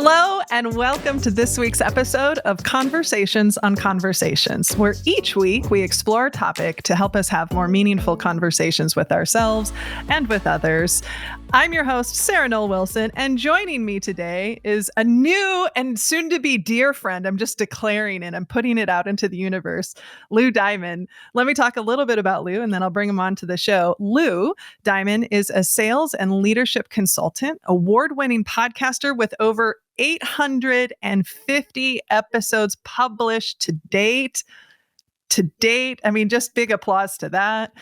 Hello, and welcome to this week's episode of Conversations on Conversations, where each week we explore a topic to help us have more meaningful conversations with ourselves and with others. I'm your host, Sarah Noll Wilson, and joining me today is a new and soon-to-be dear friend. I'm just declaring it. I'm putting it out into the universe, Lou Diamond. Let me talk a little bit about Lou, and then I'll bring him on to the show. Lou Diamond is a sales and leadership consultant, award-winning podcaster with over 850 episodes published to date. I mean, just big applause to that.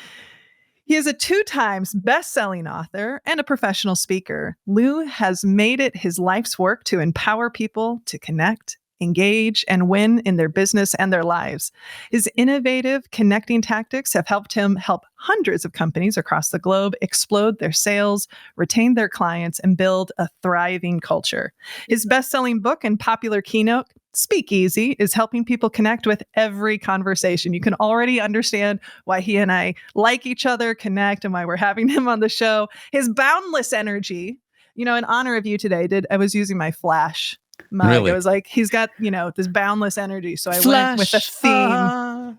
He is a 2-time best-selling author and a professional speaker. Lou has made it his life's work to empower people to connect, engage, and win in their business and their lives. His innovative connecting tactics have helped him help hundreds of companies across the globe explode their sales, retain their clients, and build a thriving culture. His best-selling book and popular keynote, Speak Easy, is helping people connect with every conversation. You can already understand why he and I like each other, connect, and why we're having him on the show. His boundless energy, in honor of you today, I was using my Flash mug. Really? It was like, he's got, this boundless energy. So I Flash, went with a theme.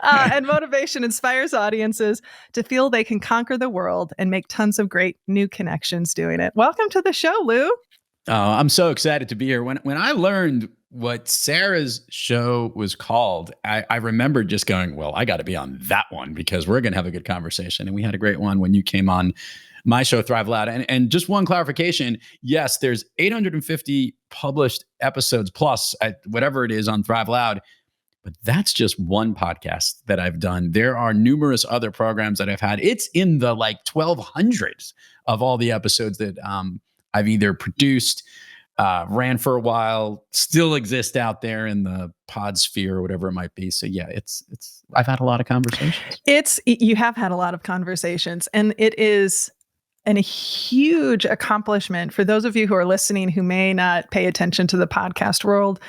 And motivation inspires audiences to feel they can conquer the world and make tons of great new connections doing it. Welcome to the show, Lou. Oh, I'm so excited to be here. When I learned what Sarah's show was called, I remember just going, well, I got to be on that one because we're going to have a good conversation. And we had a great one when you came on my show, Thrive Loud. And just one clarification, yes, there's 850 published episodes plus at whatever it is on Thrive Loud, but that's just one podcast that I've done. There are numerous other programs that I've had. It's in the 1200s of all the episodes that I've either produced, ran for a while, still exist out there in the pod sphere or whatever it might be. So yeah, I've had a lot of conversations. You have had a lot of conversations, and it is a huge accomplishment for those of you who are listening who may not pay attention to the podcast world.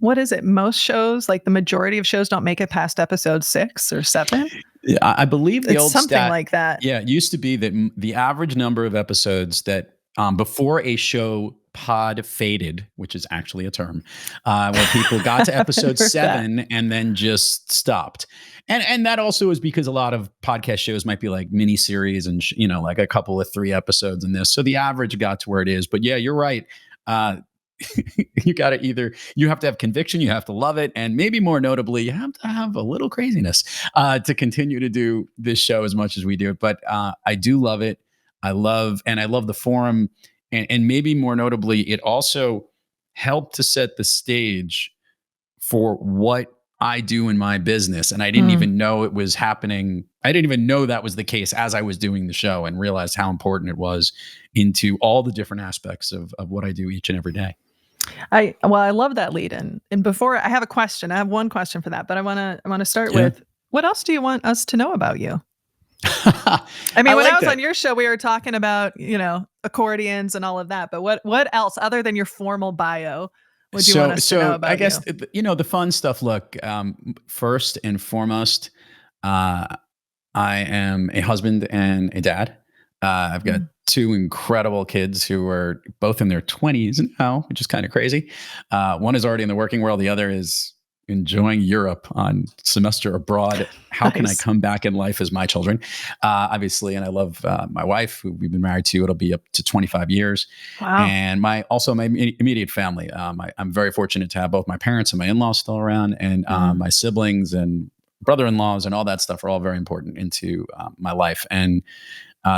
What is it? Most shows, the majority of shows, don't make it past episode 6 or 7. Yeah, I believe the old something stat, like that. Yeah, it used to be that the average number of episodes that before a show pod faded, which is actually a term, where people got to episode 7 and then just stopped. And that also is because a lot of podcast shows might be like mini series and, like a couple of 3 episodes in this. So the average got to where it is. But yeah, you're right. You got to you have to have conviction, you have to love it. And maybe more notably, you have to have a little craziness to continue to do this show as much as we do. But I do love it. I love the forum. And maybe more notably, it also helped to set the stage for what I do in my business. And I didn't even know it was happening. I didn't even know that was the case as I was doing the show, and realized how important it was into all the different aspects of what I do each and every day. I love that lead in. And before I have a question, I have one question for that, but I want to start with, what else do you want us to know about you? I mean, when I was on your show, we were talking about, accordions and all of that, but what else other than your formal bio would you want us to know about? I guess, the fun stuff. Look, first and foremost, I am a husband and a dad. I've got 2 incredible kids who are both in their 20s now, which is kind of crazy. One is already in the working world. The other is enjoying Europe on semester abroad. How can I come back in life as my children? Obviously. And I love my wife, who we've been married to. It'll be up to 25 years. Wow. And my immediate family. I'm very fortunate to have both my parents and my in-laws still around, and my siblings and brother-in-laws and all that stuff are all very important into my life. And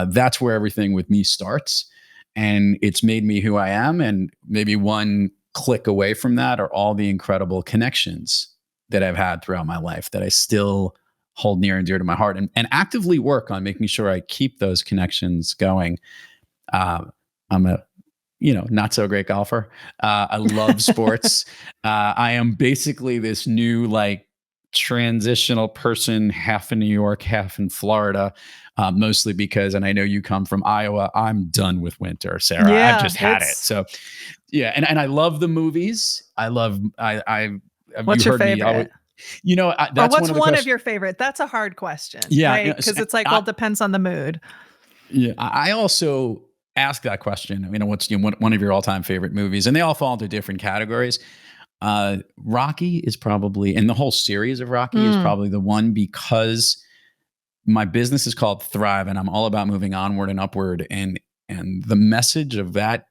that's where everything with me starts. And it's made me who I am. And maybe one click away from that are all the incredible connections that I've had throughout my life that I still hold near and dear to my heart, and actively work on making sure I keep those connections going. I'm a not so great golfer. I love sports. I am basically this new transitional person, half in New York, half in Florida, mostly because, and I know you come from Iowa, I'm done with winter, Sarah. Yeah, I've just had it. So yeah. And I love the movies. What's your favorite? That's what's one of your favorite? That's a hard question. Yeah. Right? Because it's it depends on the mood. Yeah. I also ask that question, what's one of your all-time favorite movies, and they all fall into different categories. Rocky is probably, and the whole series of Rocky is probably the one, because my business is called Thrive, and I'm all about moving onward and upward. And the message of that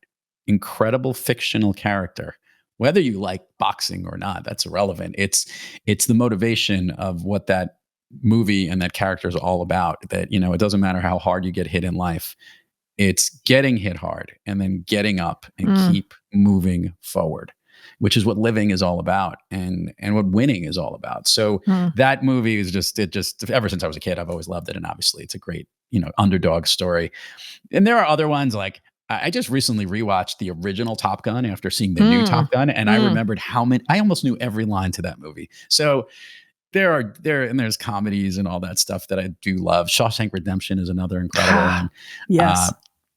incredible fictional character, whether you like boxing or not, that's irrelevant. It's the motivation of what that movie and that character is all about. That, it doesn't matter how hard you get hit in life. It's getting hit hard and then getting up and keep moving forward, which is what living is all about, and what winning is all about. So that movie is just ever since I was a kid, I've always loved it. And obviously it's a great, underdog story. And there are other ones, like I just recently rewatched the original Top Gun after seeing the new Top Gun. And I remembered I almost knew every line to that movie. So there's comedies and all that stuff that I do love. Shawshank Redemption is another incredible one. Yes.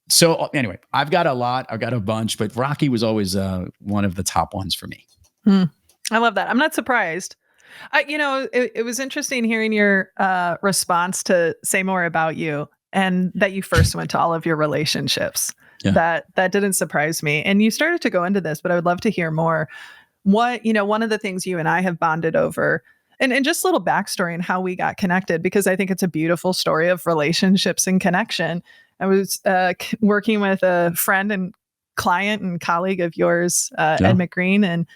So anyway, I've got a bunch, but Rocky was always one of the top ones for me. I love that. I'm not surprised. It was interesting hearing your response to Say More About You, and that you first went to all of your relationships. Yeah. That didn't surprise me. And you started to go into this, but I would love to hear more. One of the things you and I have bonded over, and just a little backstory on how we got connected, because I think it's a beautiful story of relationships and connection. I was working with a friend and client and colleague of yours, Ed McGreen,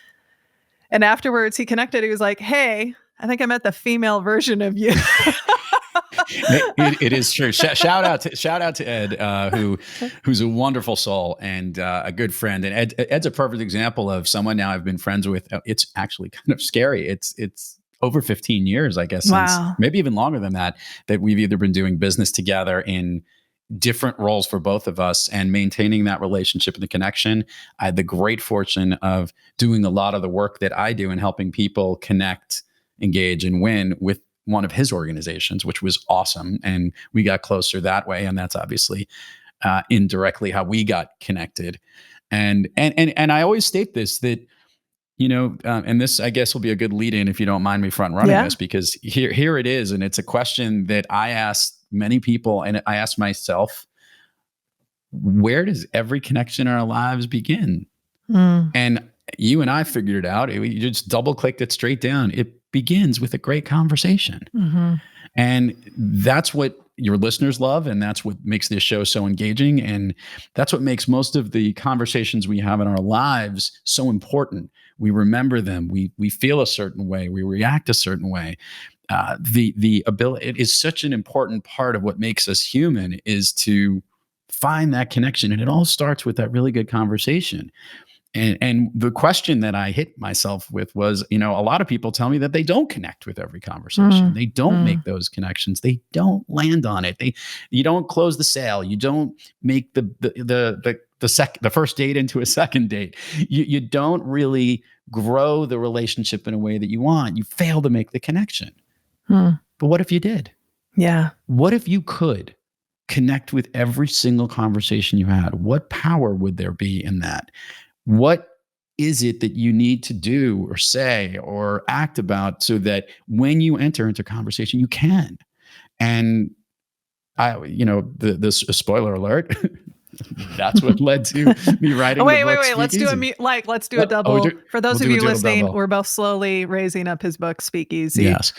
and afterwards he connected. He was like, "Hey, I think I met the female version of you." It is true. Shout out to Ed, who's a wonderful soul and a good friend. And Ed's a perfect example of someone now I've been friends with. It's actually kind of scary. It's over 15 years, I guess, since, maybe even longer than that we've either been doing business together in different roles for both of us and maintaining that relationship and the connection. I had the great fortune of doing a lot of the work that I do in helping people connect, engage, and win with one of his organizations, which was awesome. And we got closer that way. And that's obviously indirectly how we got connected. And I always state this, that, and this, I guess, will be a good lead in, if you don't mind me front running this, because here it is. And it's a question that I asked many people, and I asked myself, where does every connection in our lives begin? And you and I figured it out. You just double clicked it straight down. It begins with a great conversation. And that's what your listeners love. And that's what makes this show so engaging. And that's what makes most of the conversations we have in our lives so important. We remember them. We feel a certain way. We react a certain way. The ability, it is such an important part of what makes us human, is to find that connection. And it all starts with that really good conversation. And the question that I hit myself with was, a lot of people tell me that they don't connect with every conversation. They don't make those connections. They don't land on it. You don't close the sale. You don't make the first date into a second date. You don't really grow the relationship in a way that you want. You fail to make the connection. But what if you did? Yeah. What if you could connect with every single conversation you had? What power would there be in that? What is it that you need to do or say or act about so that when you enter into conversation, you can? And this spoiler alert, that's what led to me writing the book. Wait. Let's do a double. For those of you listening, we're both slowly raising up his book, Speakeasy. Yes.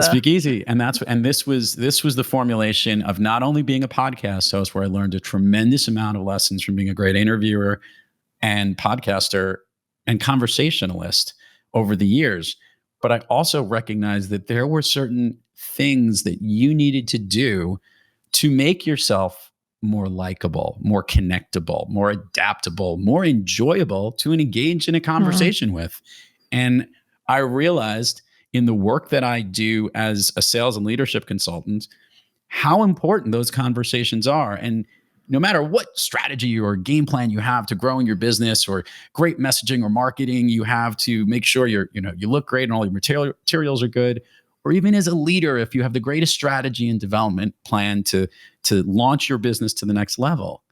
Speakeasy. And this was the formulation of not only being a podcast host, where I learned a tremendous amount of lessons from being a great interviewer and podcaster and conversationalist over the years, but I also recognized that there were certain things that you needed to do to make yourself more likable, more connectable, more adaptable, more enjoyable to engage in a conversation with. And I realized in the work that I do as a sales and leadership consultant, how important those conversations are. And no matter what strategy or game plan you have to growing your business, or great messaging or marketing you have to make sure you look great and all your materials are good, or even as a leader, if you have the greatest strategy and development plan to launch your business to the next level,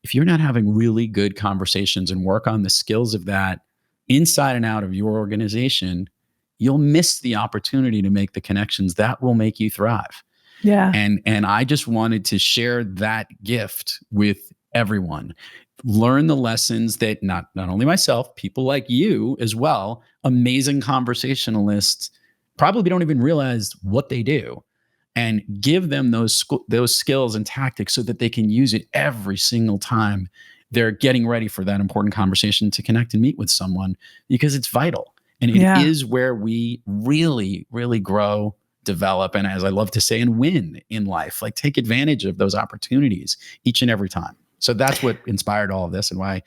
if you're not having really good conversations and work on the skills of that inside and out of your organization, you'll miss the opportunity to make the connections that will make you thrive. Yeah. And I just wanted to share that gift with everyone. Learn the lessons that not only myself, people like you as well, amazing conversationalists probably don't even realize what they do, and give them those skills and tactics so that they can use it every single time they're getting ready for that important conversation to connect and meet with someone, because it's vital. And it is where we really, really grow, develop, and as I love to say, and win in life. Like, take advantage of those opportunities each and every time. So that's what inspired all of this, and why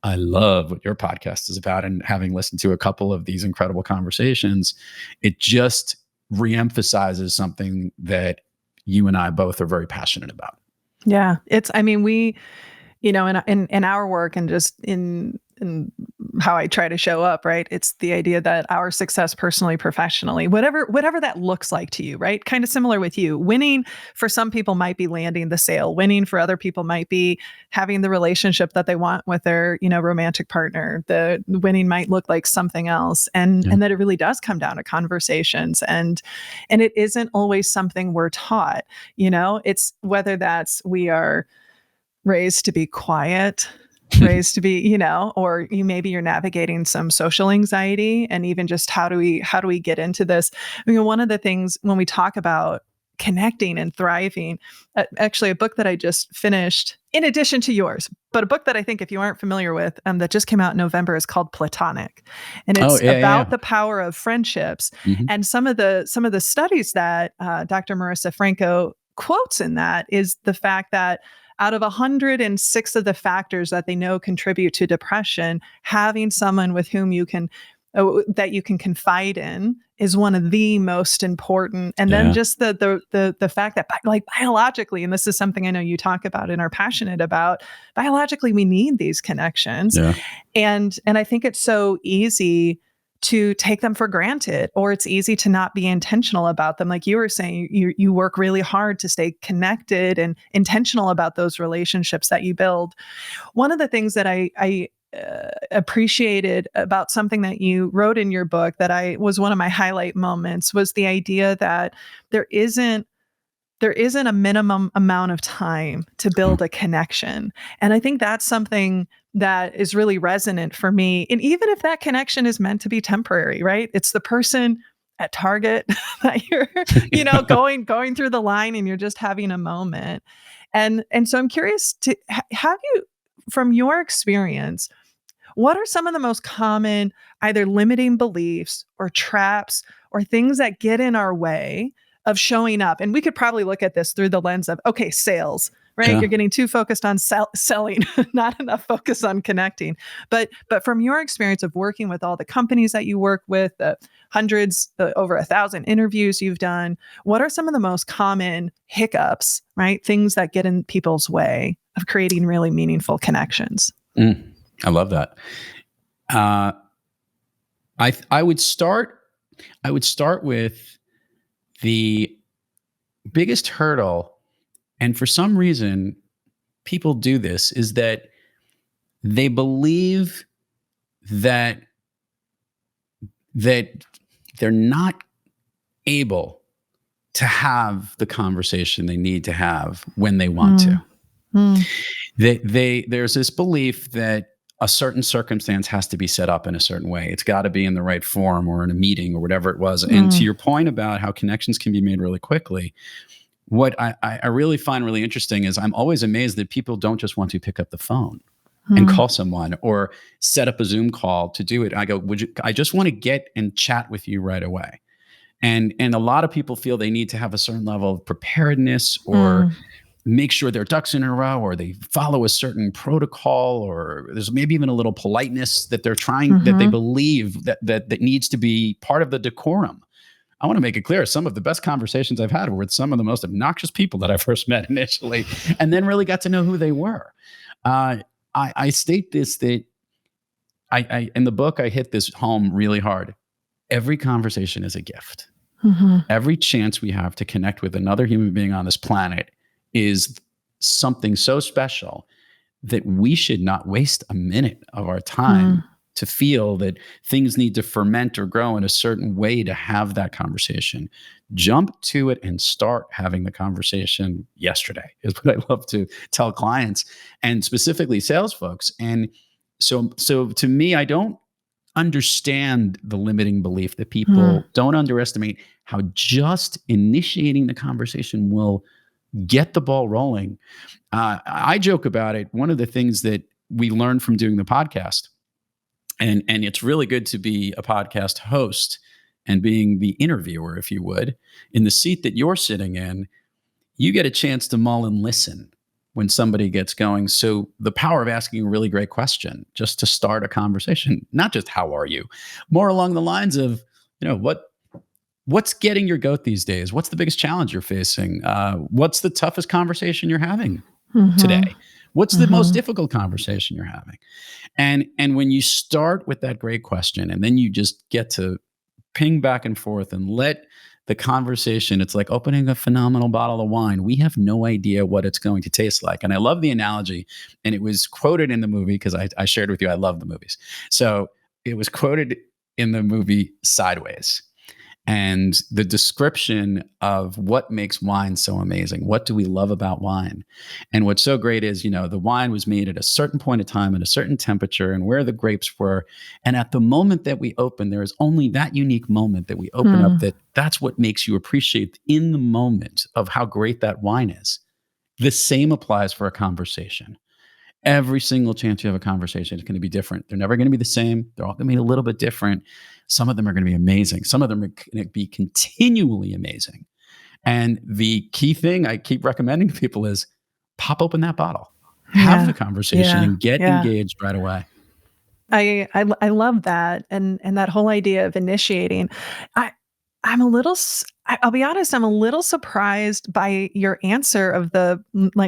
I love what your podcast is about. And having listened to a couple of these incredible conversations, it just reemphasizes something that you and I both are very passionate about. Yeah. We, in our work, and just in how I try to show up, right? It's the idea that our success personally, professionally, whatever that looks like to you, right? Kind of similar with you. Winning for some people might be landing the sale. Winning for other people might be having the relationship that they want with their, romantic partner. The winning might look like something else. And that it really does come down to conversations. And it isn't always something we're taught, it's whether that's we are raised to be quiet, raised to be, or maybe you're navigating some social anxiety, and even just how do we get into this? One of the things when we talk about connecting and thriving, actually a book that I just finished in addition to yours, but a book that I think if you aren't familiar with, that just came out in November, is called Platonic. And it's about the power of friendships. Mm-hmm. And some of the studies that Dr. Marissa Franco quotes in that is the fact that out of 106 of the factors that they know contribute to depression, having someone with whom that you can confide in is one of the most important. And then just the fact that, like, biologically, and this is something I know you talk about and are passionate about, biologically we need these connections. Yeah. And I think it's so easy to take them for granted, or it's easy to not be intentional about them. Like you were saying, you work really hard to stay connected and intentional about those relationships that you build. One of the things that I appreciated about something that you wrote in your book that was one of my highlight moments was the idea that there isn't a minimum amount of time to build a connection. And I think that's something that is really resonant for me. And even if that connection is meant to be temporary, right? It's the person at Target that you're, going through the line and you're just having a moment. And so I'm curious to have you, from your experience, what are some of the most common either limiting beliefs or traps or things that get in our way of showing up? And we could probably look at this through the lens of, okay, sales, right? Yeah. You're getting too focused on selling, not enough focus on connecting. But from your experience of working with all the companies that you work with, hundreds, over 1,000 interviews you've done, what are some of the most common hiccups, right? Things that get in people's way of creating really meaningful connections? I love that. I would start with the biggest hurdle, and for some reason people do this, is that they believe that they're not able to have the conversation they need to have when they want to. There's this belief that a certain circumstance has to be set up in a certain way. It's got to be in the right form or in a meeting or whatever it was. And to your point about how connections can be made really quickly, what I really find really interesting is I'm always amazed that people don't just want to pick up the phone and call someone or set up a Zoom call to do it. I go, I just want to get and chat with you right away. And a lot of people feel they need to have a certain level of preparedness or make sure their ducks in a row, or they follow a certain protocol, or there's maybe even a little politeness that they're trying, that they believe that needs to be part of the decorum. I want to make it clear, some of the best conversations I've had were with some of the most obnoxious people that I first met initially, and then really got to know who they were. I state this, that I in the book, I hit this home really hard. Every conversation is a gift. Every chance we have to connect with another human being on this planet is something so special that we should not waste a minute of our time to feel that things need to ferment or grow in a certain way to have that conversation, jump to it and start having the conversation yesterday is what I love to tell clients and specifically sales folks. And so to me, I don't understand the limiting belief that people don't underestimate how just initiating the conversation will get the ball rolling. I joke about it. One of the things that we learned from doing the podcast, and it's really good to be a podcast host and being the interviewer, if you would, in the seat that you're sitting in, you get a chance to mull and listen when somebody gets going. So the power of asking a really great question just to start a conversation, not just how are you, more along the lines of, what's getting your goat these days? What's the biggest challenge you're facing? What's the toughest conversation you're having today? What's the most difficult conversation you're having? And when you start with that great question and then you just get to ping back and forth and let the conversation, it's like opening a phenomenal bottle of wine. We have no idea what it's going to taste like. And I love the analogy. And it was quoted in the movie because I shared with you, I love the movies. So it was quoted in the movie Sideways. And the description of what makes wine so amazing. What do we love about wine? And what's so great is, the wine was made at a certain point of time, at a certain temperature, and where the grapes were. And at the moment that we open, there is only that unique moment that we open up that's what makes you appreciate in the moment of how great that wine is. The same applies for a conversation. Every single chance you have a conversation is going to be different. They're never going to be the same. They're all going to be a little bit different. Some of them are going to be amazing. Some of them are going to be continually amazing. And the key thing I keep recommending to people is pop open that bottle, have the conversation and get engaged right away. I love that. And that whole idea of initiating. I'll be honest, I'm a little surprised by your answer of the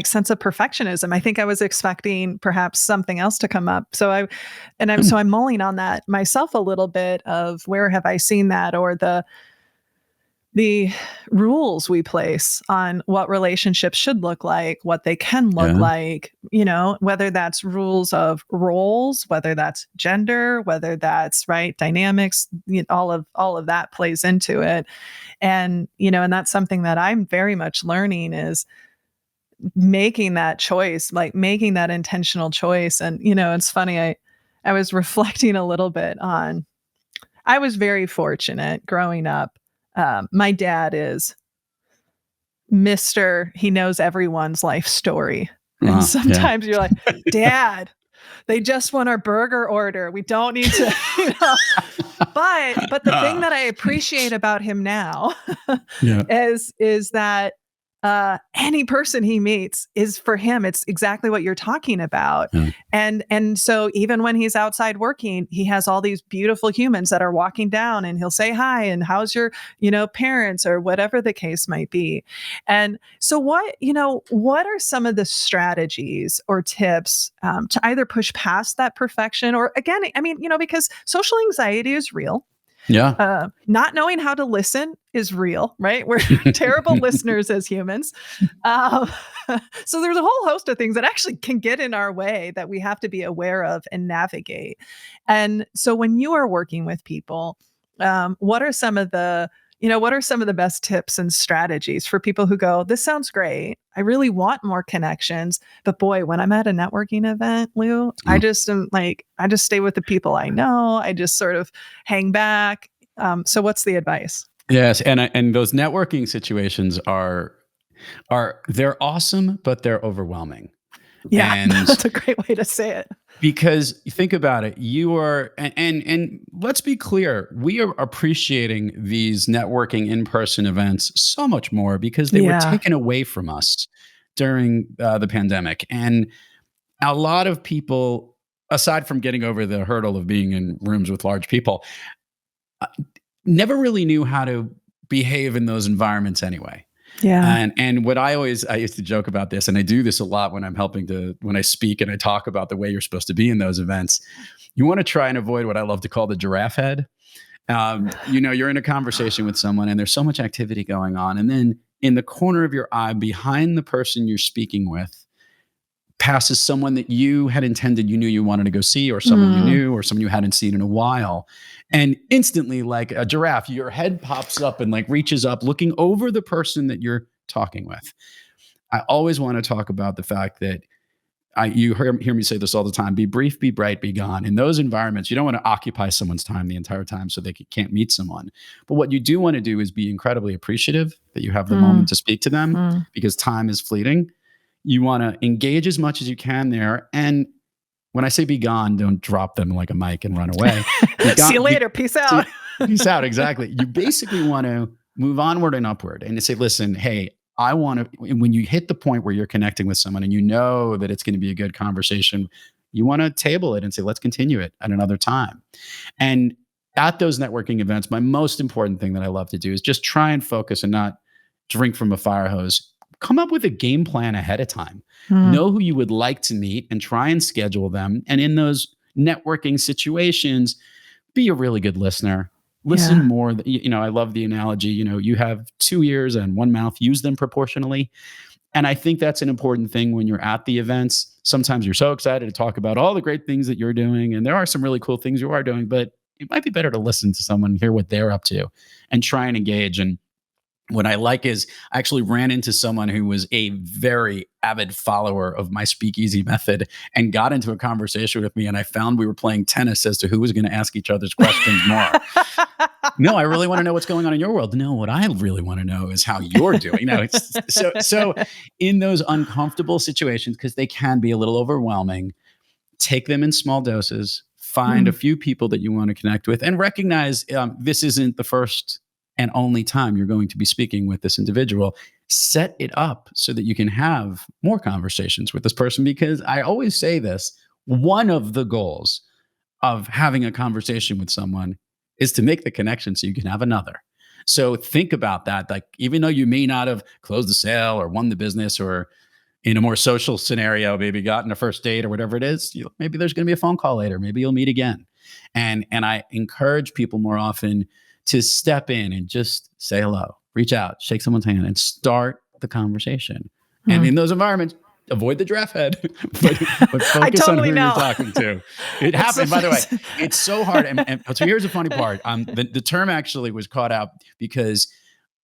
sense of perfectionism. I think I was expecting perhaps something else to come up. So I'm mulling on that myself a little bit of where have I seen that, or the rules we place on what relationships should look like, what they can look like, whether that's rules of roles, whether that's gender, whether that's dynamics, all of that plays into it. And, and that's something that I'm very much learning is making that choice, making that intentional choice. And, it's funny, I was reflecting a little bit on, I was very fortunate growing up. My dad is he knows everyone's life story. And sometimes you're like, Dad, they just want our burger order. We don't need to, But the thing that I appreciate about him now is that any person he meets is, for him, it's exactly what you're talking about. And so even when he's outside working, he has all these beautiful humans that are walking down, and he'll say hi and how's your, parents, or whatever the case might be. And so what are some of the strategies or tips to either push past that perfection, or again, because social anxiety is real. Not knowing how to listen is real, right? We're terrible listeners as humans. So there's a whole host of things that actually can get in our way that we have to be aware of and navigate. And so when you are working with people, what are some of the best tips and strategies for people who go, this sounds great, I really want more connections, but boy, when I'm at a networking event, Lou, I just stay with the people I know. I just sort of hang back. So what's the advice? Yes. And those networking situations they're awesome, but they're overwhelming. Yeah, and that's a great way to say it. Because think about it, you are, and let's be clear, we are appreciating these networking in-person events so much more because they were taken away from us during the pandemic. And a lot of people, aside from getting over the hurdle of being in rooms with large people, never really knew how to behave in those environments anyway. And what I used to joke about this, and I do this a lot when when I speak and I talk about the way you're supposed to be in those events. You want to try and avoid what I love to call the giraffe head. You're in a conversation with someone and there's so much activity going on. And then in the corner of your eye, behind the person you're speaking with, passes someone that you had intended you knew you wanted to go see, or someone you knew, or someone you hadn't seen in a while. And instantly, like a giraffe, your head pops up and like reaches up, looking over the person that you're talking with. I always want to talk about the fact that you hear me say this all the time: be brief, be bright, be gone. In those environments, you don't want to occupy someone's time the entire time so they can't meet someone. But what you do want to do is be incredibly appreciative that you have the moment to speak to them, because time is fleeting. You want to engage as much as you can there. And when I say be gone, don't drop them like a mic and run away. See you later. Peace out. Peace out. Exactly. You basically want to move onward and upward and to say, listen, hey, I want to, when you hit the point where you're connecting with someone and you know that it's going to be a good conversation, you want to table it and say, let's continue it at another time. And at those networking events, my most important thing that I love to do is just try and focus and not drink from a fire hose. Come up with a game plan ahead of time. Know who you would like to meet and try and schedule them. And in those networking situations, be a really good listener. Listen more. I love the analogy, you have 2 ears and 1 mouth, use them proportionally. And I think that's an important thing when you're at the events. Sometimes you're so excited to talk about all the great things that you're doing. And there are some really cool things you are doing, but it might be better to listen to someone, hear what they're up to, and try and engage. And what I like is I actually ran into someone who was a very avid follower of my speakeasy method and got into a conversation with me. And I found we were playing tennis as to who was going to ask each other's questions more. No, I really want to know what's going on in your world. No, what I really want to know is how you're doing. So in those uncomfortable situations, because they can be a little overwhelming, take them in small doses, find a few people that you want to connect with, and recognize this isn't the first and only time you're going to be speaking with this individual. Set it up so that you can have more conversations with this person, because I always say this, one of the goals of having a conversation with someone is to make the connection so you can have another. So think about that. Like, even though you may not have closed the sale or won the business, or in a more social scenario, maybe gotten a first date or whatever it is, maybe there's going to be a phone call later. Maybe you'll meet again. And I encourage people more often to step in and just say hello, reach out, shake someone's hand, and start the conversation. And in those environments, avoid the giraffe head, but focus on who you're talking to. It happened, by the way. It's so hard. And so here's the funny part. The term actually was caught out because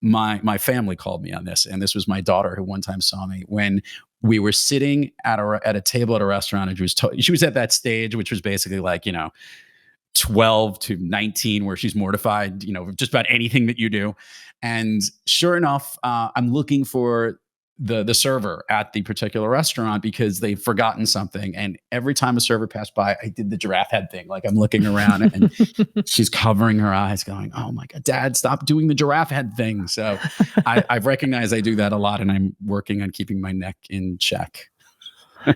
my family called me on this. And this was my daughter who one time saw me when we were sitting at a table at a restaurant. And she was at that stage, which was basically like, 12 to 19, where she's mortified, just about anything that you do. And sure enough, I'm looking for the server at the particular restaurant because they've forgotten something. And every time a server passed by, I did the giraffe head thing. Like, I'm looking around and she's covering her eyes going, oh my God, Dad, stop doing the giraffe head thing. So I've recognized I do that a lot, and I'm working on keeping my neck in check.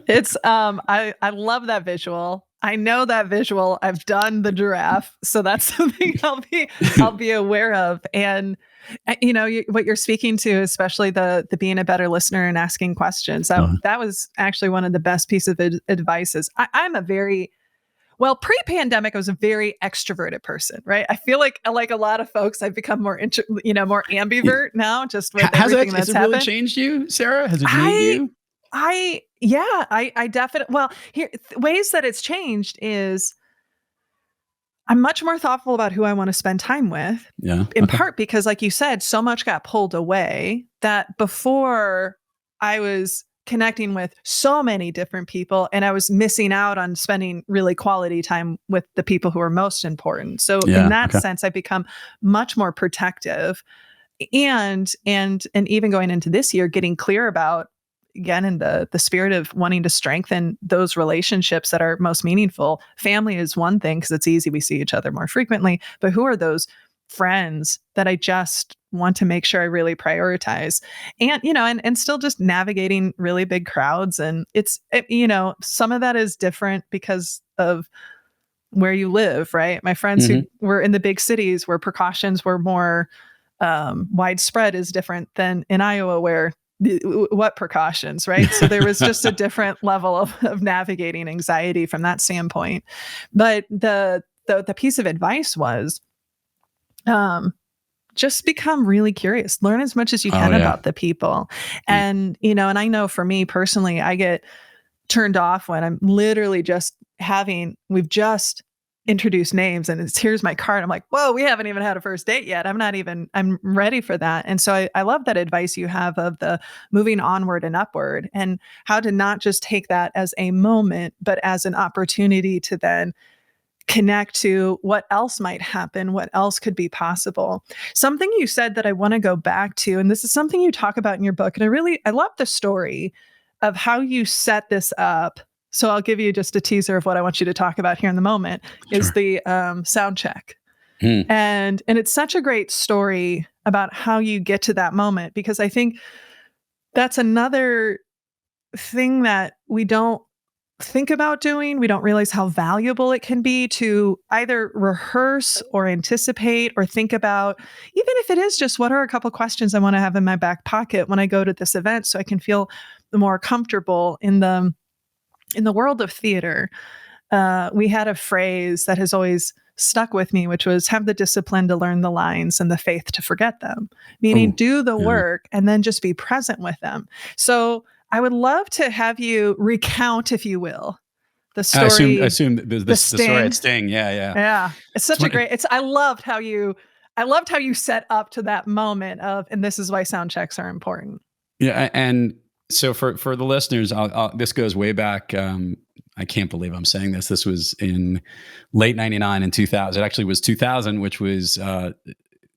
It's I love that visual. I know that visual. I've done the giraffe, so that's something I'll be aware of. And what you're speaking to, especially the being a better listener and asking questions. That was actually one of the best pieces of advice. I'm a very pre-pandemic, I was a very extroverted person, right? I feel like a lot of folks, I've become more more ambivert now, just with everything that's happened. Has it really changed you, Sarah? Has it made you? I definitely, ways that it's changed is I'm much more thoughtful about who I want to spend time with. Yeah. In part because, like you said, so much got pulled away that before I was connecting with so many different people and I was missing out on spending really quality time with the people who are most important. So in that sense, I've become much more protective, and even going into this year, getting clear about, again, in the spirit of wanting to strengthen those relationships that are most meaningful. Family is one thing because it's easy. We see each other more frequently, but who are those friends that I just want to make sure I really prioritize? And, and still just navigating really big crowds. And some of that is different because of where you live, right? My friends who were in the big cities where precautions were more widespread is different than in Iowa, where what precautions, right? So there was just a different level of navigating anxiety from that standpoint. But the piece of advice was, just become really curious, learn as much as you can about the people. And, and I know for me personally, I get turned off when I'm literally we've just introduced names and here's my card. I'm like, whoa, we haven't even had a first date yet. I'm ready for that. And so I love that advice you have of the moving onward and upward, and how to not just take that as a moment, but as an opportunity to then connect to what else might happen, what else could be possible. Something you said that I want to go back to, and this is something you talk about in your book, and I love the story of how you set this up. So I'll give you just a teaser of what I want you to talk about here in the moment, is Sure. the sound check. Hmm. And it's such a great story about how you get to that moment, because I think that's another thing that we don't think about doing. We don't realize how valuable it can be to either rehearse or anticipate or think about, even if it is just what are a couple questions I want to have in my back pocket when I go to this event, so I can feel more comfortable in the world of theater. We had a phrase that has always stuck with me, which was have the discipline to learn the lines and the faith to forget them, meaning Oh, do the yeah. work and then just be present with them. So I would love to have you recount, if you will, the I story, assume the story at sting. Sting. Yeah, yeah. Yeah. It's It's such a one. great, I loved how you set up to that moment of, and this is why sound checks are important. Yeah, and so for the listeners, this goes way back. I can't believe I'm saying this. This was in late '99 and 2000. It actually was 2000, which was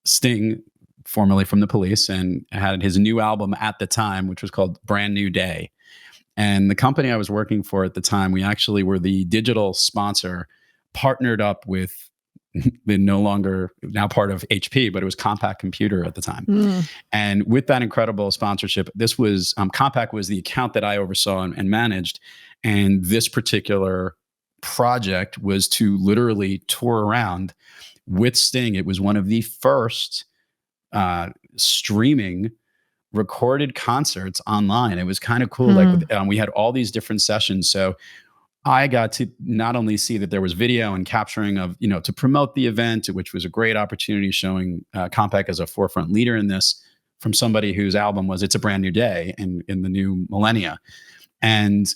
Sting, formerly from the Police, and had his new album at the time, which was called Brand New Day. And the company I was working for at the time, we actually were the digital sponsor, partnered up with the no longer now part of HP, but it was Compaq Computer at the time. Mm. And with that incredible sponsorship, this was Compaq was the account that I oversaw and managed. And this particular project was to literally tour around with Sting. It was one of the first streaming recorded concerts online. It was kind of cool. Like we had all these different sessions. So I got to not only see that there was video and capturing of, to promote the event, which was a great opportunity, showing Compaq as a forefront leader in this, from somebody whose album was It's a Brand New Day in the new millennia. And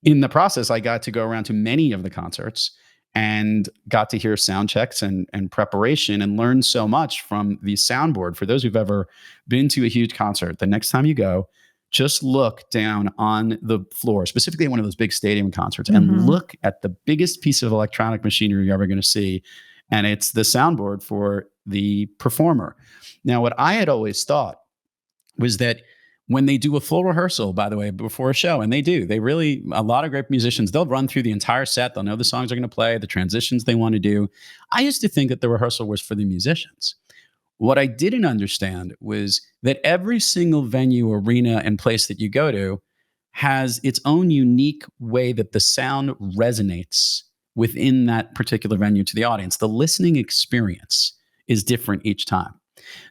in the process, I got to go around to many of the concerts and got to hear sound checks and preparation, and learn so much from the soundboard. For those who've ever been to a huge concert, the next time you go, just look down on the floor, specifically at one of those big stadium concerts, and look at the biggest piece of electronic machinery you're ever going to see. And it's the soundboard for the performer. Now, what I had always thought was that when they do a full rehearsal, by the way, before a show, and a lot of great musicians, they'll run through the entire set. They'll know the songs they're going to play, the transitions they want to do. I used to think that the rehearsal was for the musicians. What I didn't understand was that every single venue, arena, and place that you go to has its own unique way that the sound resonates within that particular venue to the audience. The listening experience is different each time.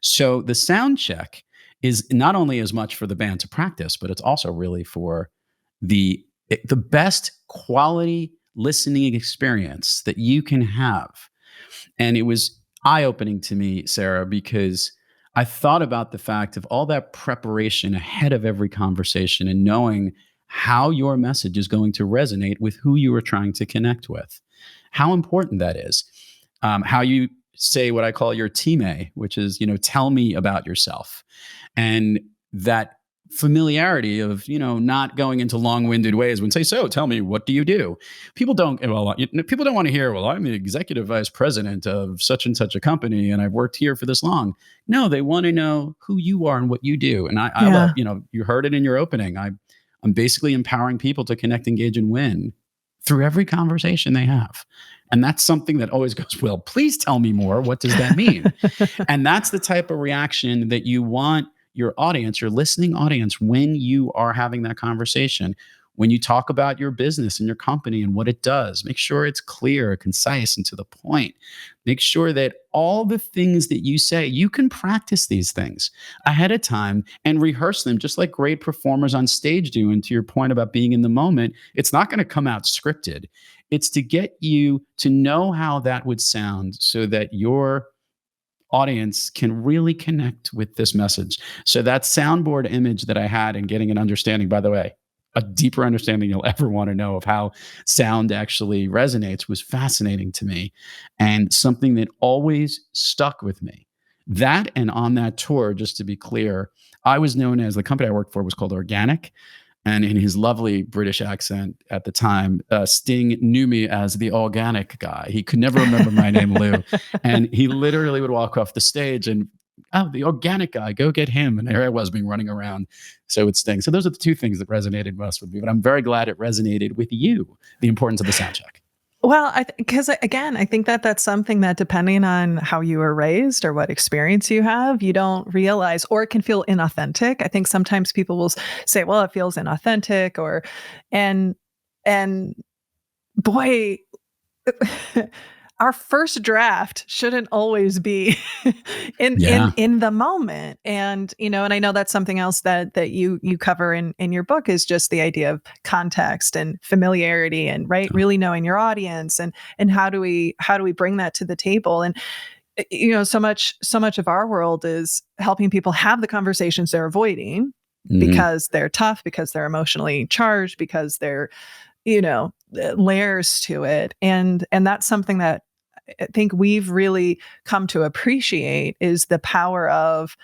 So the sound check is not only as much for the band to practice, but it's also really for the best quality listening experience that you can have. And it was eye-opening to me, Sarah, because I thought about the fact of all that preparation ahead of every conversation and knowing how your message is going to resonate with who you are trying to connect with. How important that is. How you say what I call your team, which is, tell me about yourself. And that familiarity of, not going into long-winded ways when say, so tell me, what do you do? People don't want to hear, well, I'm the executive vice president of such and such a company, and I've worked here for this long. No, they want to know who you are and what you do. And I love, you heard it in your opening. I'm basically empowering people to connect, engage, and win through every conversation they have. And that's something that always goes, well, please tell me more. What does that mean? And that's the type of reaction that you want your audience, your listening audience, when you are having that conversation. When you talk about your business and your company and what it does, make sure it's clear, concise, and to the point. Make sure that all the things that you say, you can practice these things ahead of time and rehearse them just like great performers on stage do. And to your point about being in the moment, it's not going to come out scripted. It's to get you to know how that would sound so that your audience can really connect with this message. So that soundboard image that I had and getting an understanding, by the way, a deeper understanding you'll ever want to know of how sound actually resonates was fascinating to me, and something that always stuck with me. That, and on that tour, just to be clear, I was known as, the company I worked for was called Organic. And in his lovely British accent at the time, Sting knew me as the organic guy. He could never remember my name, Lou. And he literally would walk off the stage and, oh, the organic guy, go get him. And there I was, being running around. So with Sting. So those are the two things that resonated most with me. But I'm very glad it resonated with you, the importance of the sound check. Well, because again, I think that that's something that, depending on how you were raised or what experience you have, you don't realize, or it can feel inauthentic. I think sometimes people will say, well, it feels inauthentic, and boy, our first draft shouldn't always be in the moment. And, and I know that's something else that you cover in your book, is just the idea of context and familiarity, and really knowing your audience, and how do we bring that to the table. And, so much of our world is helping people have the conversations they're avoiding, because they're tough, because they're emotionally charged, because they're, layers to it. And that's something that I think we've really come to appreciate, is the power of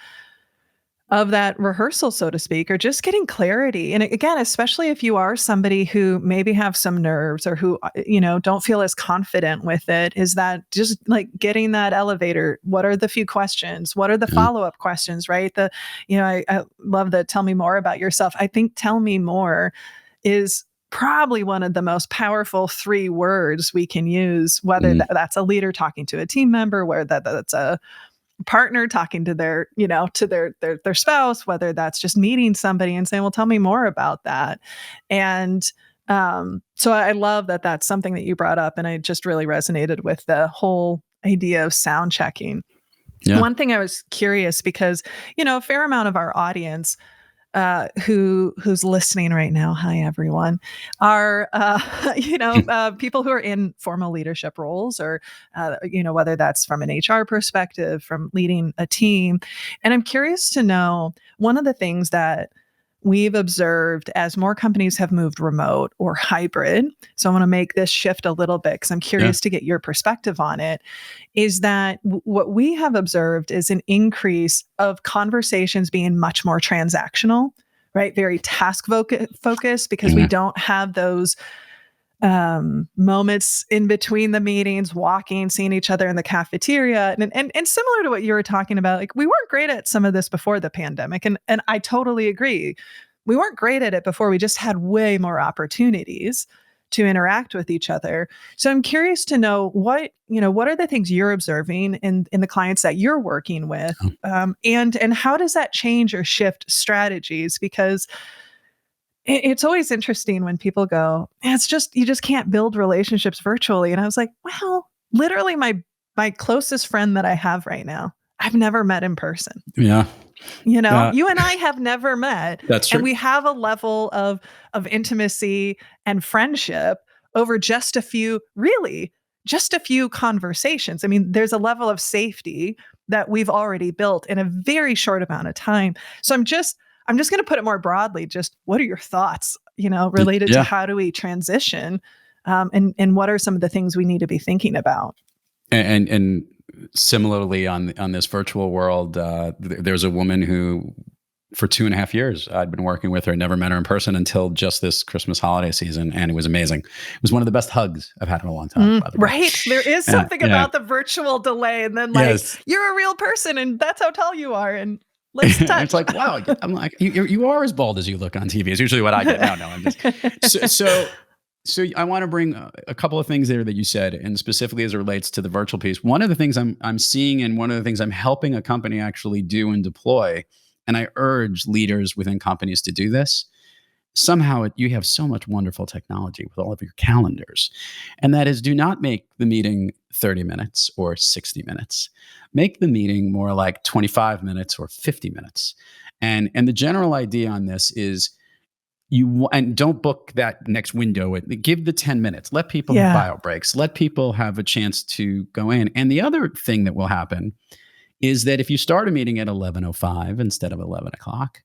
that rehearsal, so to speak, or just getting clarity. And again, especially if you are somebody who maybe have some nerves, or who, don't feel as confident with it, is that just like getting that elevator. What are the few questions? What are the follow-up questions, right? I love the tell me more about yourself. I think tell me more is probably one of the most powerful 3 words we can use, whether that's a leader talking to a team member, whether that's a partner talking to their, to their spouse, whether that's just meeting somebody and saying, well, tell me more about that. And so I love that that's something that you brought up, and I just really resonated with the whole idea of sound checking. Yeah. One thing I was curious, because, a fair amount of our audience who's listening right now, hi everyone, are people who are in formal leadership roles, or whether that's from an HR perspective, from leading a team. And I'm curious to know, one of the things that we've observed as more companies have moved remote or hybrid, so I want to make this shift a little bit, because I'm curious to get your perspective on it, is that what we have observed is an increase of conversations being much more transactional, right? Very task focused, because we don't have those moments in between the meetings, walking, seeing each other in the cafeteria. And similar to what you were talking about, like, we weren't great at some of this before the pandemic. And I totally agree. We weren't great at it before. We just had way more opportunities to interact with each other. So I'm curious to know what are the things you're observing in the clients that you're working with, and how does that change or shift strategies? Because it's always interesting when people go, it's just, you just can't build relationships virtually. And I was like, well, literally my closest friend that I have right now, I've never met in person. Yeah. You and I have never met. That's true. And we have a level of intimacy and friendship over just a few conversations. I mean, there's a level of safety that we've already built in a very short amount of time. So I'm just going to put it more broadly. Just what are your thoughts, related to how do we transition, and what are some of the things we need to be thinking about? And similarly, on this virtual world, there's a woman who, for 2.5 years, I'd been working with her, never met her in person until just this Christmas holiday season, and it was amazing. It was one of the best hugs I've had in a long time. By the way. Right? There is something about the virtual delay, and then you're a real person, and that's how tall you are, and let's touch. It's like, wow. I'm like, you are as bald as you look on TV. Is usually what I get. No, I'm just So I want to bring a couple of things there that you said, and specifically as it relates to the virtual piece. One of the things I'm seeing, and one of the things I'm helping a company actually do and deploy, and I urge leaders within companies to do this. Somehow you have so much wonderful technology with all of your calendars, and that is, do not make the meeting 30 minutes or 60 minutes. Make the meeting more like 25 minutes or 50 minutes. And the general idea on this is, and don't book that next window. Give the 10 minutes. Let people have bio breaks. Let people have a chance to go in. And the other thing that will happen is that if you start a meeting at 11:05 instead of 11 o'clock,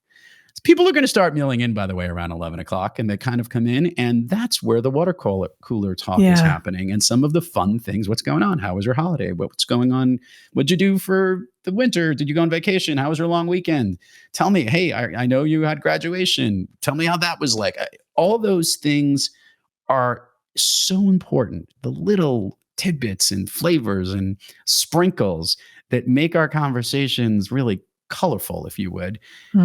People are going to start milling in, by the way, around 11 o'clock, and they kind of come in, and that's where the water cooler talk is happening. And some of the fun things, what's going on? How was your holiday? What's going on? What'd you do for the winter? Did you go on vacation? How was your long weekend? Tell me, hey, I know you had graduation. Tell me how that was like. All those things are so important. The little tidbits and flavors and sprinkles that make our conversations really colorful, if you would.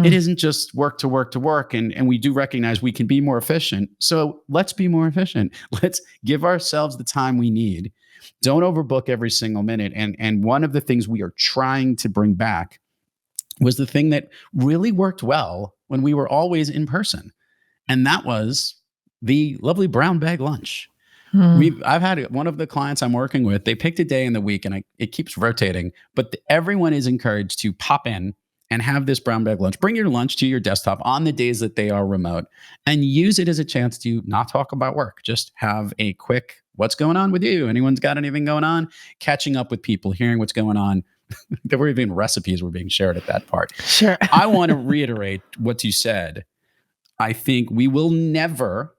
It isn't just work to work to work. And we do recognize we can be more efficient. So let's be more efficient. Let's give ourselves the time we need. Don't overbook every single minute. And one of the things we are trying to bring back was the thing that really worked well when we were always in person. And that was the lovely brown bag lunch. I've had one of the clients I'm working with, they picked a day in the week, and it keeps rotating, but everyone is encouraged to pop in and have this brown bag lunch. Bring your lunch to your desktop on the days that they are remote and use it as a chance to not talk about work. Just have a quick, what's going on with you? Anyone's got anything going on? Catching up with people, hearing what's going on. There were even recipes were being shared at that part. Sure. I want to reiterate what you said. I think we will never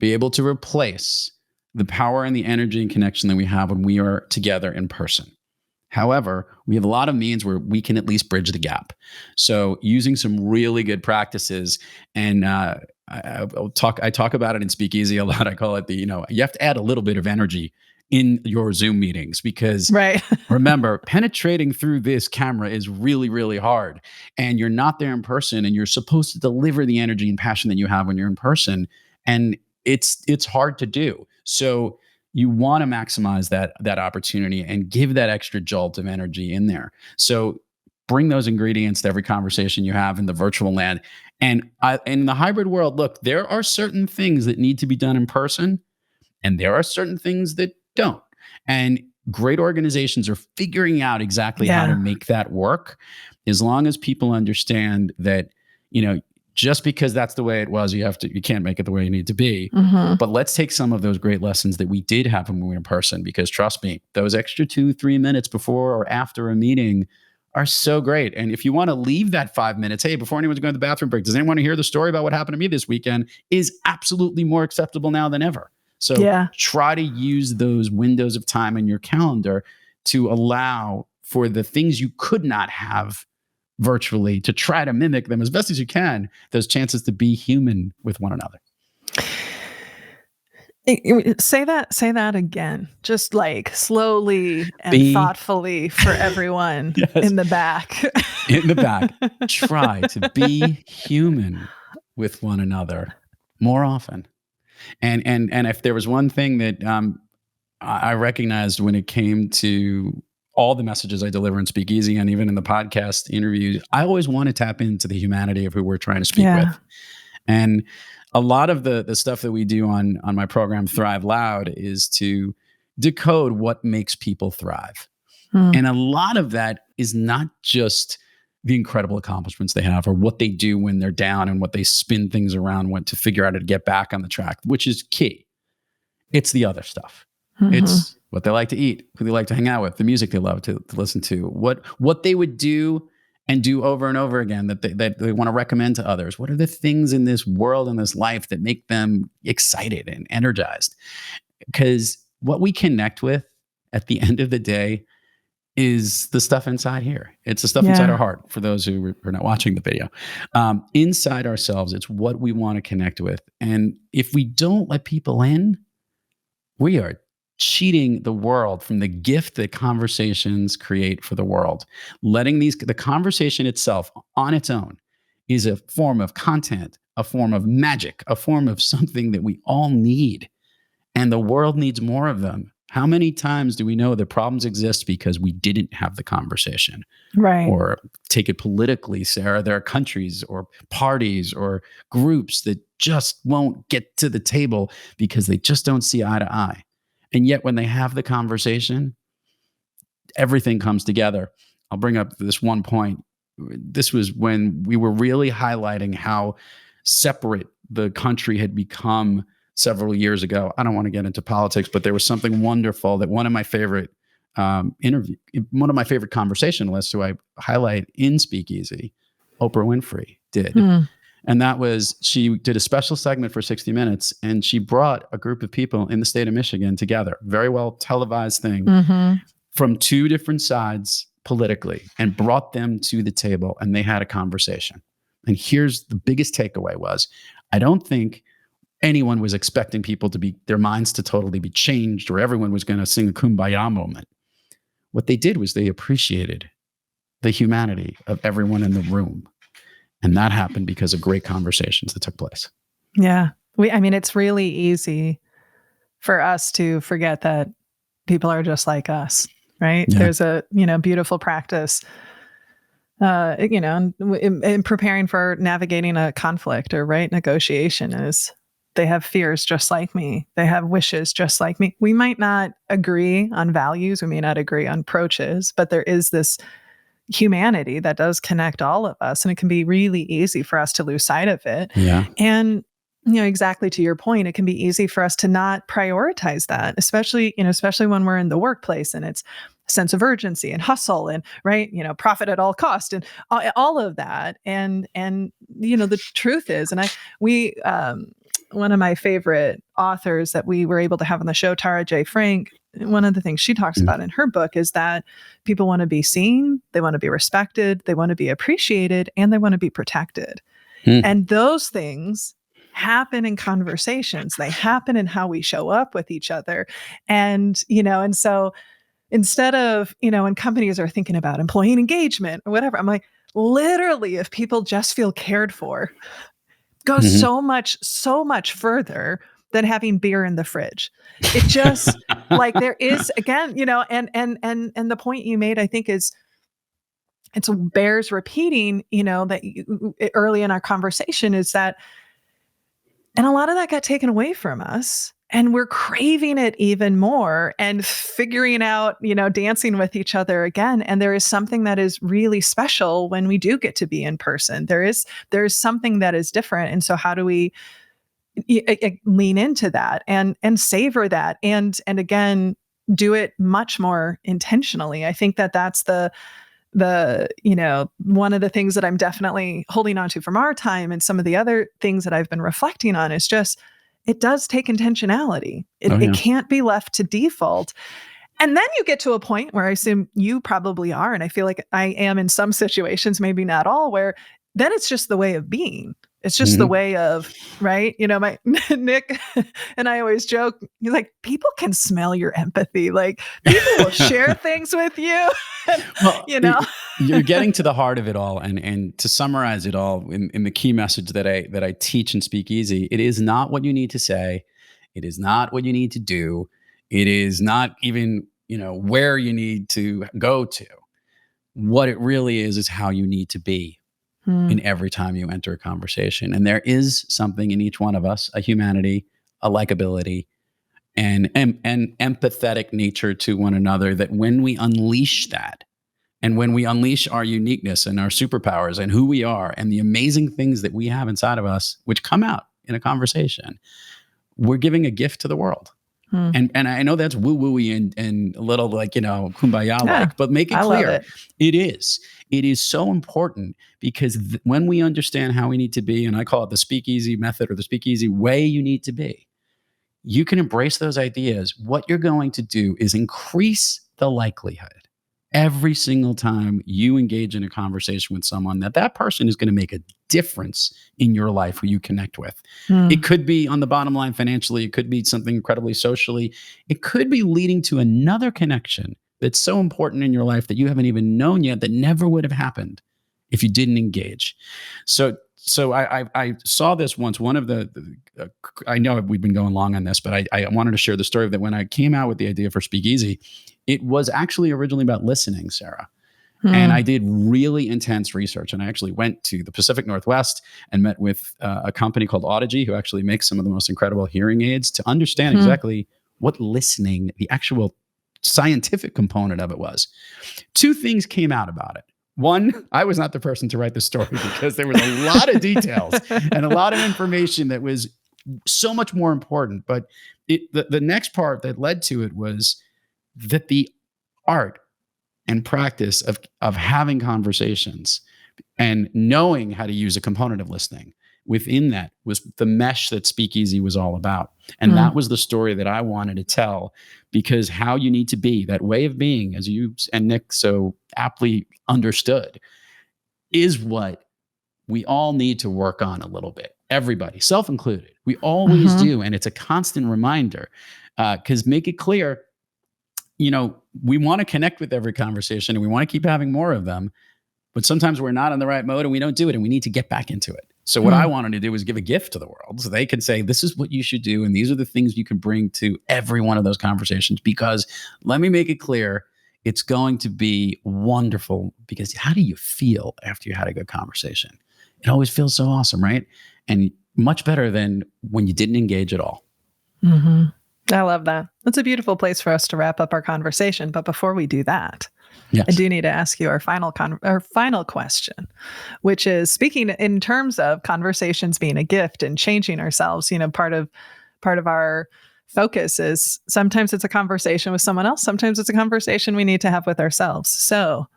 be able to replace the power and the energy and connection that we have when we are together in person. However, we have a lot of means where we can at least bridge the gap. So using some really good practices, and I talk about it in Speakeasy a lot. I call it you have to add a little bit of energy in your Zoom meetings, because remember, penetrating through this camera is really, really hard. And you're not there in person, and you're supposed to deliver the energy and passion that you have when you're in person. And it's hard to do. So you want to maximize that opportunity and give that extra jolt of energy in there. So bring those ingredients to every conversation you have in the virtual land. And in the hybrid world, look, there are certain things that need to be done in person, and there are certain things that don't. And great organizations are figuring out exactly how to make that work, as long as people understand that, just because that's the way it was, you can't make it the way you need to be. But let's take some of those great lessons that we did have when we were in person, because trust me, those extra 2-3 minutes before or after a meeting are so great. And if you want to leave that 5 minutes, hey, before anyone's going to the bathroom break, does anyone want to hear the story about what happened to me this weekend, is absolutely more acceptable now than ever. So try to use those windows of time in your calendar to allow for the things you could not have virtually, to try to mimic them as best as you can, those chances to be human with one another. Say that again, just like slowly and thoughtfully for everyone in the back. In the back, try to be human with one another more often. And if there was one thing that I recognized when it came to all the messages I deliver in Speakeasy and even in the podcast interviews, I always want to tap into the humanity of who we're trying to speak with. And a lot of the stuff that we do on my program, Thrive Loud, is to decode what makes people thrive. And a lot of that is not just the incredible accomplishments they have or what they do when they're down and what they spin things around to figure out how to get back on the track, which is key. It's the other stuff. It's what they like to eat, who they like to hang out with, the music they love to listen to, what they would do and do over and over again that they want to recommend to others. What are the things in this world and this life that make them excited and energized? Because what we connect with at the end of the day is the stuff inside here. It's the stuff inside our heart, for those who are not watching the video. Inside ourselves, it's what we want to connect with. And if we don't let people in, we are cheating the world from the gift that conversations create for the world. The conversation itself on its own is a form of content, a form of magic, a form of something that we all need. And the world needs more of them. How many times do we know that problems exist because we didn't have the conversation? Right. Or take it politically, Sarah, there are countries or parties or groups that just won't get to the table because they just don't see eye to eye. And yet when they have the conversation, everything comes together. I'll bring up this one point. This was when we were really highlighting how separate the country had become several years ago. I don't want to get into politics, but there was something wonderful that one of my favorite conversationalists who I highlight in Speakeasy Oprah Winfrey did. And that was, she did a special segment for 60 Minutes, and she brought a group of people in the state of Michigan together, very well televised thing, from two different sides politically, and brought them to the table, and they had a conversation. And here's the biggest takeaway was, I don't think anyone was expecting people to be, their minds to totally be changed, or everyone was going to sing a kumbaya moment. What they did was they appreciated the humanity of everyone in the room. And that happened because of great conversations that took place. Yeah. I mean, it's really easy for us to forget that people are just like us, right? Yeah. There's a, beautiful practice, in preparing for navigating a conflict or negotiation is they have fears just like me. They have wishes just like me. We might not agree on values. We may not agree on approaches, but there is this humanity that does connect all of us, and it can be really easy for us to lose sight of it. Yeah. And exactly to your point, it can be easy for us to not prioritize that, especially when we're in the workplace and it's sense of urgency and hustle and profit at all cost and all of that. And the truth is, and we one of my favorite authors that we were able to have on the show, Tara J. Frank, one of the things she talks about in her book is that people want to be seen, they want to be respected, they want to be appreciated, and they want to be protected. And those things happen in conversations. They happen in how we show up with each other. And so instead of, when companies are thinking about employee engagement or whatever, I'm like, literally, if people just feel cared for, goes so much further than having beer in the fridge. It just like there is, again, and the point you made, I think, is it's bears repeating, that early in our conversation is that, and a lot of that got taken away from us, and we're craving it even more and figuring out, dancing with each other again. And there is something that is really special when we do get to be in person. There is something that is different. And so how do we lean into that and savor that and again do it much more intentionally? I think that's the one of the things that I'm definitely holding on to from our time, and some of the other things that I've been reflecting on is just, it does take intentionality. It can't be left to default. And then you get to a point where I assume you probably are, and I feel like I am in some situations, maybe not all, where then it's just the way of being. It's just the way of, right? My Nick and I always joke, he's like, people can smell your empathy. Like, people will share things with you. Well, you're getting to the heart of it all. And to summarize it all in the key message that I teach in Speakeasy, it is not what you need to say. It is not what you need to do. It is not even, where you need to go to. What it really is how you need to be in every time you enter a conversation. And there is something in each one of us, a humanity, a likability, and an empathetic nature to one another, that when we unleash that, and when we unleash our uniqueness and our superpowers and who we are and the amazing things that we have inside of us, which come out in a conversation, we're giving a gift to the world. And I know that's woo-wooey and a little like, kumbaya-like, but make it clear. It is so important, because when we understand how we need to be, and I call it the speakeasy method or the speakeasy way you need to be, you can embrace those ideas. What you're going to do is increase the likelihood every single time you engage in a conversation with someone that person is going to make a difference in your life, who you connect with. It could be on the bottom line financially. It could be something incredibly socially. It could be leading to another connection that's so important in your life that you haven't even known yet, that never would have happened if you didn't engage. So I saw this once. One of I know we've been going long on this, but I wanted to share the story of that. When I came out with the idea for Speakeasy, it was actually originally about listening, Sarah. And I did really intense research. And I actually went to the Pacific Northwest and met with a company called Audigy, who actually makes some of the most incredible hearing aids, to understand exactly what listening, the actual scientific component of it was. Two things came out about it. One, I was not the person to write the story, because there was a lot of details and a lot of information that was so much more important. But the next part that led to it was that the art and practice of having conversations And knowing how to use a component of listening within that was the mesh that Speakeasy was all about. And that was the story that I wanted to tell, because how you need to be, that way of being, as you and Nick so aptly understood, is what we all need to work on a little bit. Everybody, self-included. We always do. And it's a constant reminder, because make it clear, we want to connect with every conversation and we want to keep having more of them. But sometimes we're not in the right mode and we don't do it, and we need to get back into it. So what I wanted to do was give a gift to the world, so they could say, this is what you should do. And these are the things you can bring to every one of those conversations, because let me make it clear, it's going to be wonderful. Because how do you feel after you had a good conversation? It always feels so awesome, right? And much better than when you didn't engage at all. I love that. That's a beautiful place for us to wrap up our conversation. But before we do that, yes, I do need to ask you our final question, which is, speaking in terms of conversations being a gift and changing ourselves. Part of our focus is sometimes it's a conversation with someone else. Sometimes it's a conversation we need to have with ourselves. So,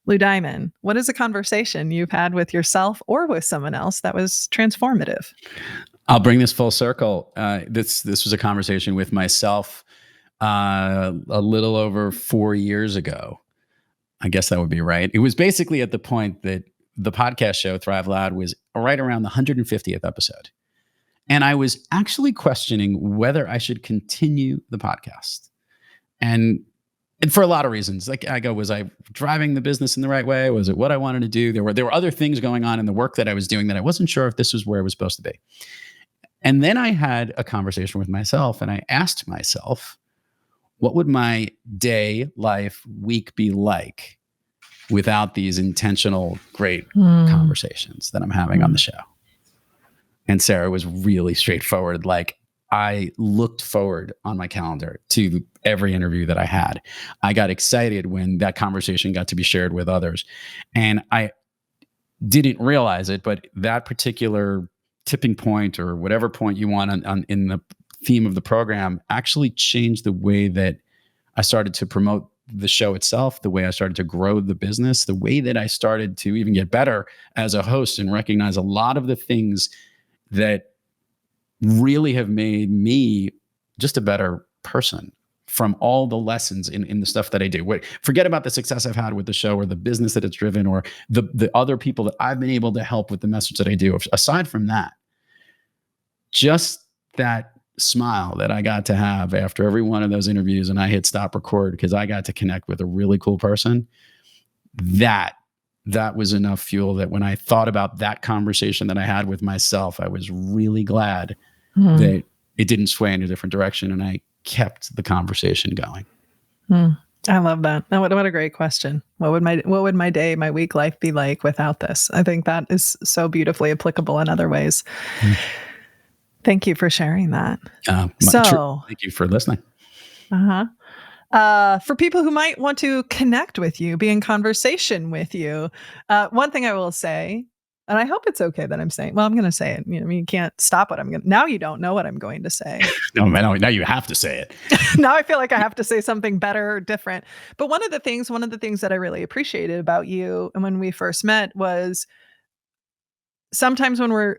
Lou Diamond, what is a conversation you've had with yourself or with someone else that was transformative? I'll bring this full circle. This was a conversation with myself a little over 4 years ago. I guess that would be right. It was basically at the point that the podcast show Thrive Loud was right around the 150th episode. And I was actually questioning whether I should continue the podcast. And for a lot of reasons. Like I go, was I driving the business in the right way? Was it what I wanted to do? There were other things going on in the work that I was doing that I wasn't sure if this was where it was supposed to be. And then I had a conversation with myself, and I asked myself, what would my day, life, week be like without these intentional, great conversations that I'm having on the show? And Sarah was really straightforward. Like, I looked forward on my calendar to every interview that I had. I got excited when that conversation got to be shared with others. And I didn't realize it, but that particular tipping point, or whatever point you want in the theme of the program, actually changed the way that I started to promote the show itself, the way I started to grow the business, the way that I started to even get better as a host and recognize a lot of the things that really have made me just a better person from all the lessons in the stuff that I do. Forget about the success I've had with the show or the business that it's driven or the other people that I've been able to help with the message that I do. Aside from that, just that smile that I got to have after every one of those interviews and I hit stop record because I got to connect with a really cool person, that was enough fuel that when I thought about that conversation that I had with myself, I was really glad that it didn't sway in a different direction and I kept the conversation going. I love that. What a great question. What would my day, my week, life be like without this? I think that is so beautifully applicable in other ways. Thank you for sharing that. Thank you for listening. For people who might want to connect with you, be in conversation with you, one thing I will say, and I hope it's okay that I'm saying, well, I'm going to say it. You can't stop what I'm going to, now you don't know what I'm going to say. No, now you have to say it. Now I feel like I have to say something better or different. But one of the things that I really appreciated about you and when we first met was sometimes when we're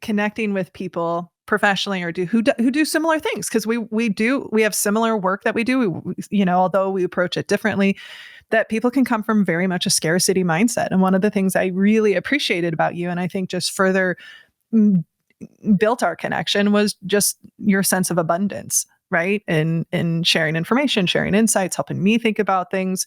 connecting with people professionally or who do similar things, because we have similar work that we do, although we approach it differently, that people can come from very much a scarcity mindset. And one of the things I really appreciated about you, and I think just further built our connection, was just your sense of abundance, right? And sharing information, sharing insights, helping me think about things,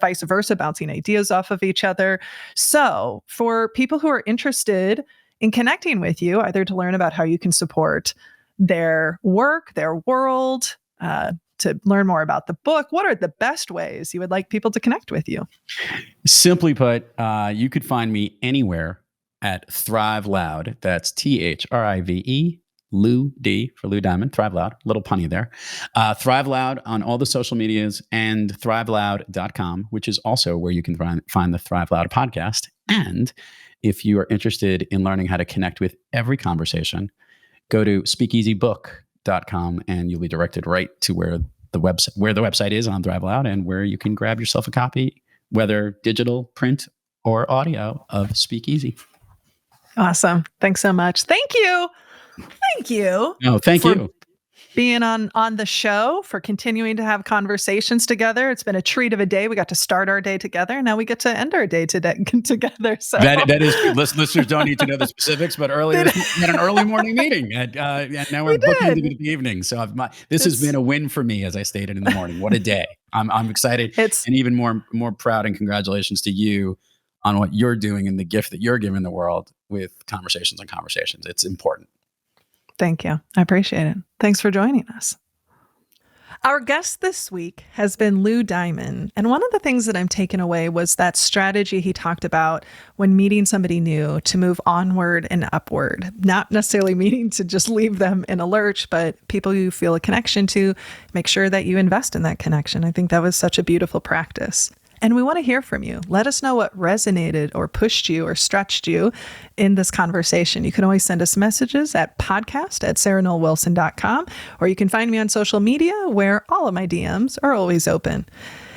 vice versa, bouncing ideas off of each other. So for people who are interested in connecting with you, either to learn about how you can support their work, their world, to learn more about the book, what are the best ways you would like people to connect with you? Simply put, you could find me anywhere at Thrive Loud. That's THRIVE, Lou D for Lou Diamond, Thrive Loud, little punny there. Thrive Loud on all the social medias and thriveloud.com, which is also where you can find the Thrive Loud podcast. And if you are interested in learning how to connect with every conversation, go to speakeasybook.com and you'll be directed right to where the website is on Thrive Loud and where you can grab yourself a copy, whether digital, print, or audio of Speakeasy. Awesome. Thanks so much. Thank you. Thank you. No, thank you. Being on the show, for continuing to have conversations together. It's been a treat of a day. We got to start our day together. Now we get to end our day together. So that is, listeners don't need to know the specifics, but earlier we had an early morning meeting, and now we're booking the evening. So this has been a win for me, as I stated in the morning. What a day! I'm excited, and even more proud. And congratulations to you on what you're doing and the gift that you're giving the world with Conversations on Conversations. It's important. Thank you. I appreciate it. Thanks for joining us. Our guest this week has been Lou Diamond. And one of the things that I'm taking away was that strategy he talked about when meeting somebody new to move onward and upward, not necessarily meaning to just leave them in a lurch, but people you feel a connection to, make sure that you invest in that connection. I think that was such a beautiful practice. And we want to hear from you. Let us know what resonated or pushed you or stretched you in this conversation. You can always send us messages at podcast@sarahnollwilson.com, or you can find me on social media where all of my DMs are always open.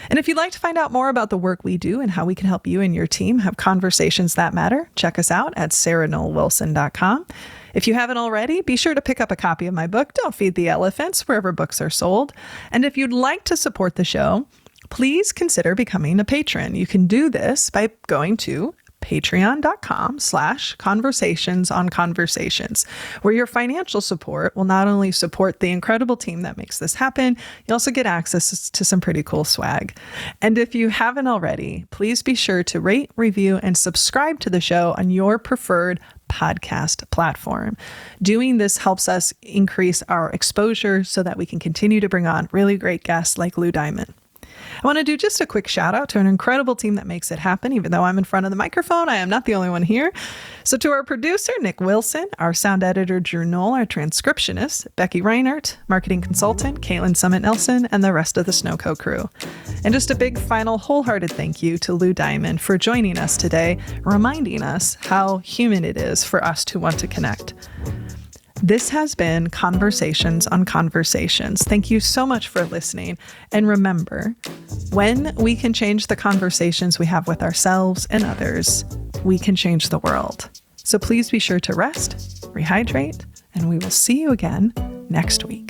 And if you'd like to find out more about the work we do and how we can help you and your team have conversations that matter, check us out at sarahnollwilson.com. If you haven't already, be sure to pick up a copy of my book, Don't Feed the Elephants, wherever books are sold. And if you'd like to support the show, please consider becoming a patron. You can do this by going to patreon.com/conversations on conversations, where your financial support will not only support the incredible team that makes this happen, you also get access to some pretty cool swag. And if you haven't already, please be sure to rate, review, and subscribe to the show on your preferred podcast platform. Doing this helps us increase our exposure so that we can continue to bring on really great guests like Lou Diamond. I want to do just a quick shout out to an incredible team that makes it happen. Even though I'm in front of the microphone, I am not the only one here. So to our producer, Noll Wilson, our sound editor, Drew Noll, our transcriptionist, Becky Reinert, marketing consultant, Caitlin Summit Nelson, and the rest of the Snowco crew. And just a big final wholehearted thank you to Lou Diamond for joining us today, reminding us how human it is for us to want to connect. This has been Conversations on Conversations. Thank you so much for listening. And remember, when we can change the conversations we have with ourselves and others, we can change the world. So please be sure to rest, rehydrate, and we will see you again next week.